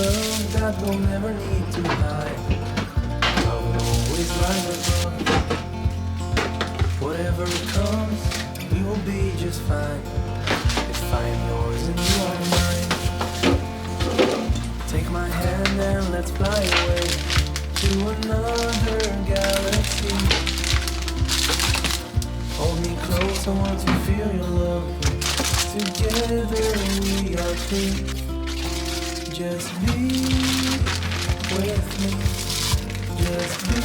love that will never need to hide. I will always rise above. Whatever comes, we will be just fine. If I'm yours and you are mine. Take my hand and let's fly away to another galaxy. Hold me close, I want to feel your love. Together we are free. Just be with me. Just be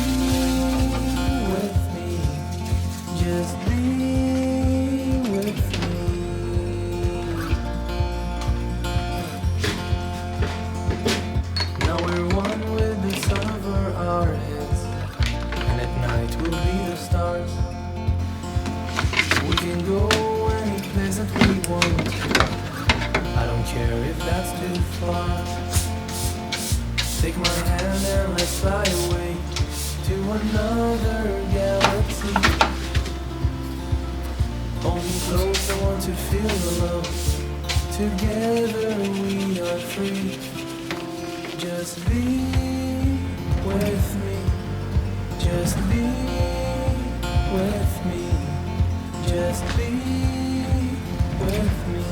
with me. Just be with me. Now we're one with the sun over our heads, and at night we'll be the stars. We can go any place that we want. I don't care if that's too far. Take my hand and let's fly away to another galaxy. Hold me close, I want to feel the love. Together we are free. Just be with me. Just be with me. Just be with me.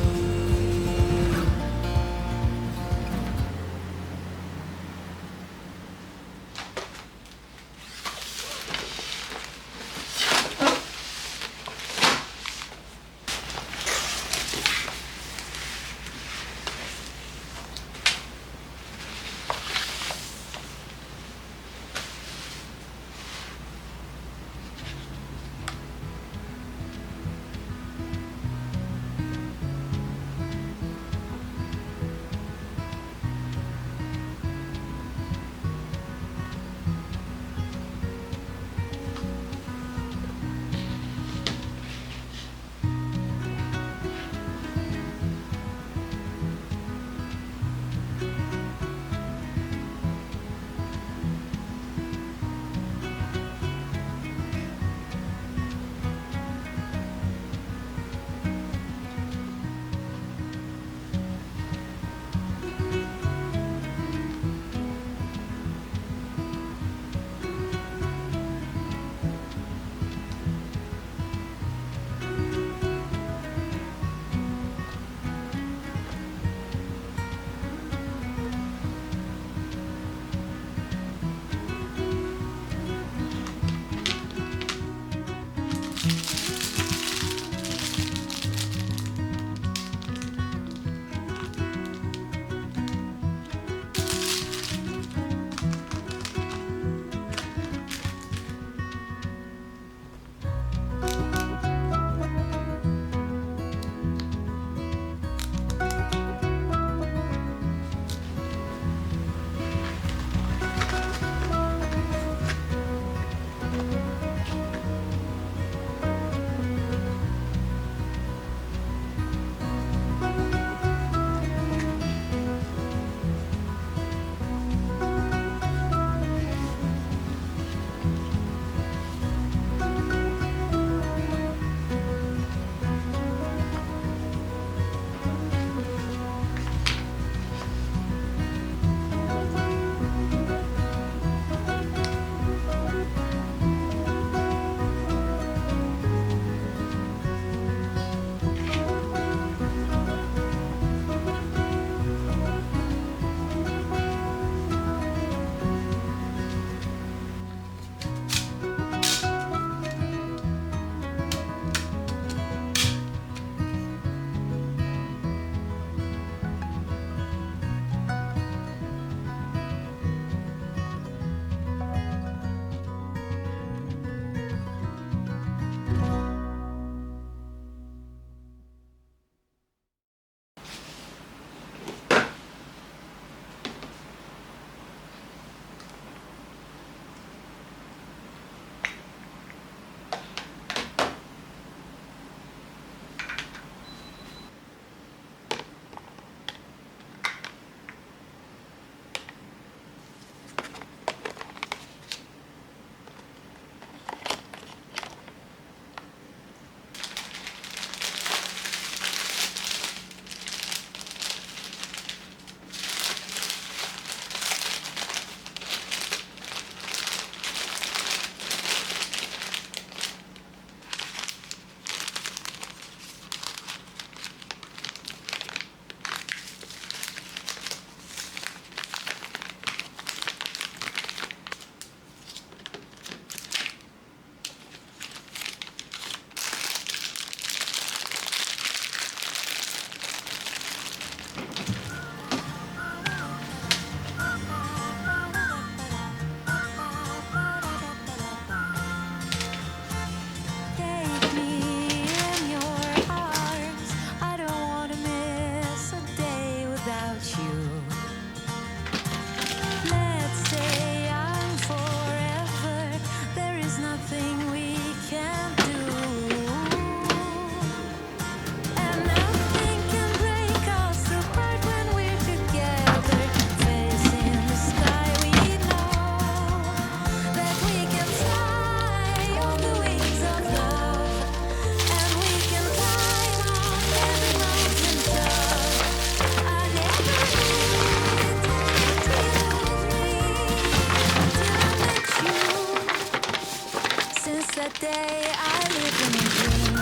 day I live in a dream.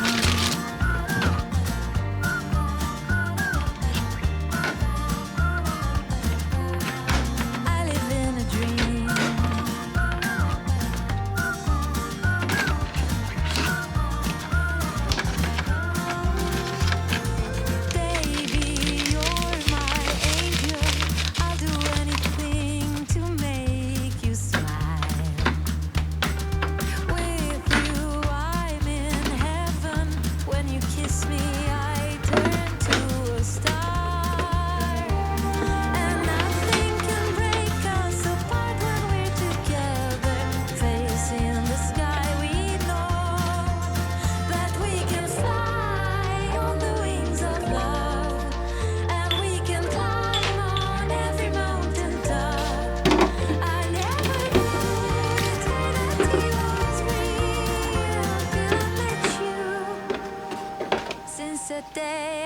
I live in a dream. Baby, you're my angel. I'll do anything to make you smile. With you, I'm in heaven. When you kiss me, I turn to a star. And nothing can break us apart when we're together. Facing the sky, we know that we can fly on the wings of love. And we can climb on every mountain top. I never knew eternity was real till I met you. Since that day